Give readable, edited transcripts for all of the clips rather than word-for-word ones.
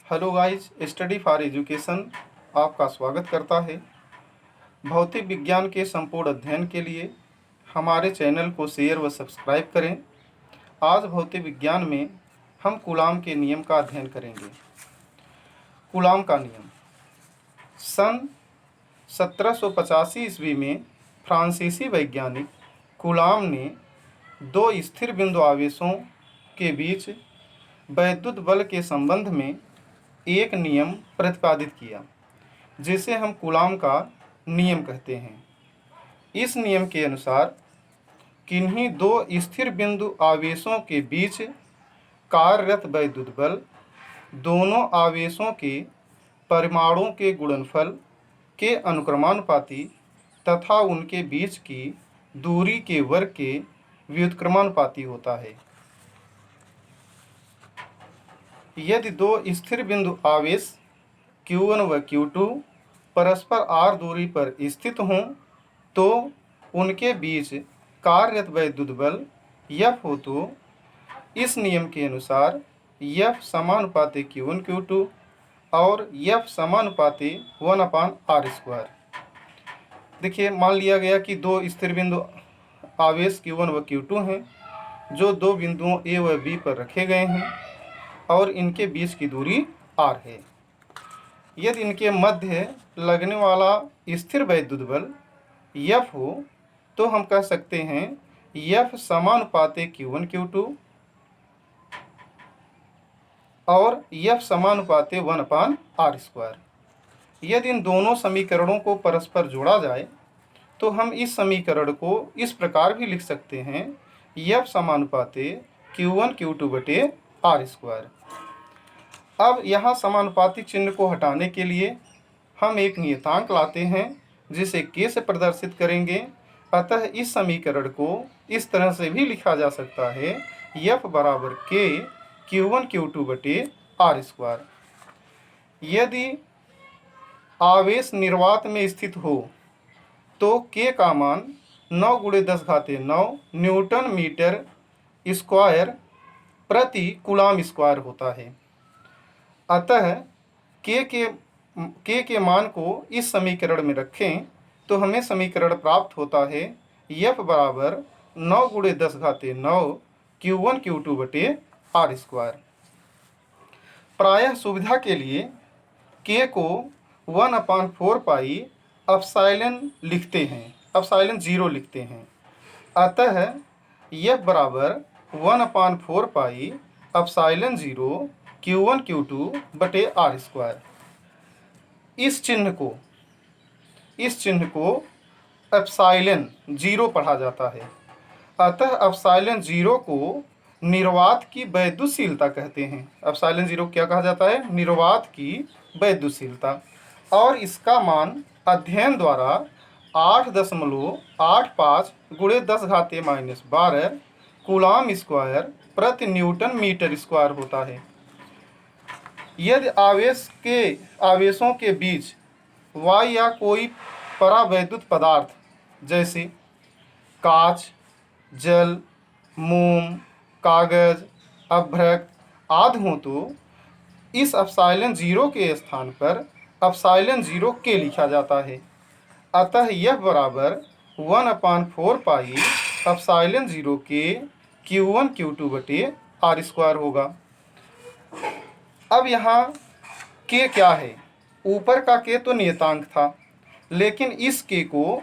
Hello guys, study for education आपका स्वागत करता है। भौतिक विज्ञान के संपूर्ण अध्ययन के लिए हमारे चैनल को शेयर व सब्सक्राइब करें। आज भौतिक विज्ञान में हम कूलाम के नियम का अध्ययन करेंगे। कूलाम का नियम सन 1785 ईस्वी में फ्रांसीसी वैज्ञानिक कूलाम ने दो स्थिर बिंदु आवेशों के बीच वैद्युत बल के संबंध में एक नियम प्रतिपादित किया, जिसे हम कूलाम का नियम कहते हैं। इस नियम के अनुसार किन्हीं दो स्थिर बिंदु आवेशों के बीच कार्यरत वैद्युत बल दोनों आवेशों के परिमाणों के गुणनफल के अनुक्रमानुपाती तथा उनके बीच की दूरी के वर्ग के व्युत्क्रमानुपाती होता है। यदि दो स्थिर बिंदु आवेश Q1 व Q2 परस्पर r दूरी पर स्थित हों तो उनके बीच कार्यरत वैद्युत बल F हो तो इस नियम के अनुसार F समानुपाती Q1 Q2 और F समानुपाती 1/r²। देखिए, मान लिया गया कि दो स्थिर बिंदु आवेश Q1 व Q2 हैं, जो दो बिंदुओं A व B पर रखे गए हैं और इनके बीच की दूरी r है। यदि इनके मध्य लगने वाला स्थिर वैद्युत बल F हो तो हम कह सकते हैं F समानुपाती Q1 Q2 और F समानुपाती 1/r²। यदि इन दोनों समीकरणों को परस्पर जोड़ा जाए तो हम इस समीकरण को इस प्रकार भी लिख सकते हैं F समानुपाती Q1 Q2 बटे r²। अब यहाँ समानुपाती चिन्ह को हटाने के लिए हम एक नियतांक लाते हैं, जिसे k से प्रदर्शित करेंगे। अतः इस समीकरण को इस तरह से भी लिखा जा सकता है F बराबर k Q1 Q2 बटे r²। यदि आवेश निर्वात में स्थित हो तो k का मान 9 × 10⁹ न्यूटन मीटर स्क्वायर प्रति कूलाम स्क्वायर होता है। अतः k के मान को इस समीकरण में रखें तो हमें समीकरण प्राप्त होता है F बराबर 9 × 10⁹ Q1 Q2 बटे r²। प्रायः सुविधा के लिए k को 1/4 पाई एप्सिलॉन लिखते हैं, एप्सिलॉन 0 लिखते हैं। अतः F बराबर 1/4 पाई एप्सिलॉन 0 Q1 Q2 बटे r²। इस चिन्ह को एप्सिलॉन 0 पढ़ा जाता है। अतः एप्सिलॉन 0 को निर्वात की वैद्युतशीलता कहते हैं। एप्सिलॉन 0 क्या कहा जाता है? निर्वात की वैद्युतशीलता। और इसका मान अध्ययन द्वारा 8.85 × 10⁻⁻12 कूलाम स्क्वायर प्रति न्यूटन मीटर स्क्वायर होता है। यदि आवेशों के बीच y या कोई परावैद्युत पदार्थ जैसे कांच, जल, मोम, कागज, अभ्रक आदि हों तो इस एप्सिलॉन 0 के स्थान पर एप्सिलॉन 0 k लिखा जाता है। अतः यह बराबर 1/4 pi epsilon 0 k Q1 Q2 बटे r² होगा। अब यहाँ k क्या है? ऊपर का k तो नियतांक था, लेकिन इस k को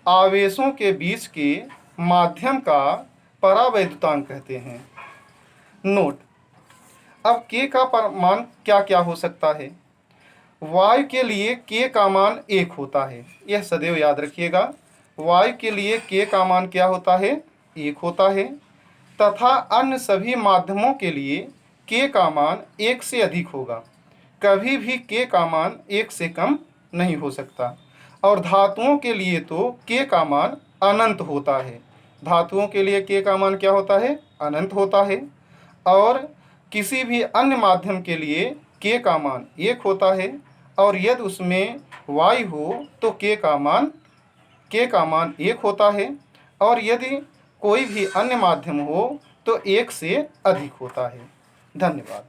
आवेशों के बीच के माध्यम का परावैद्युतांक कहते हैं। नोट: अब k का मान क्या क्या हो सकता है? वायु के लिए k का मान 1 होता है, यह सदैव याद रखिएगा। वायु के लिए k का मान क्या होता है? 1 होता है। तथा अन्य सभी माध्यमों के लिए k का मान 1 से अधिक होगा। कभी भी k का मान 1 से कम नहीं हो सकता। और धातुओं के लिए तो k का मान अनंत होता है। धातुओं के लिए k का मान क्या होता है? अनंत होता है। और किसी भी अन्य माध्यम के लिए k का मान 1 होता है। और यदि उसमें वायु हो तो k का मान 1 होता है। और यदि कोई भी अन्य माध्यम हो तो 1 से अधिक होता है। धन्यवाद।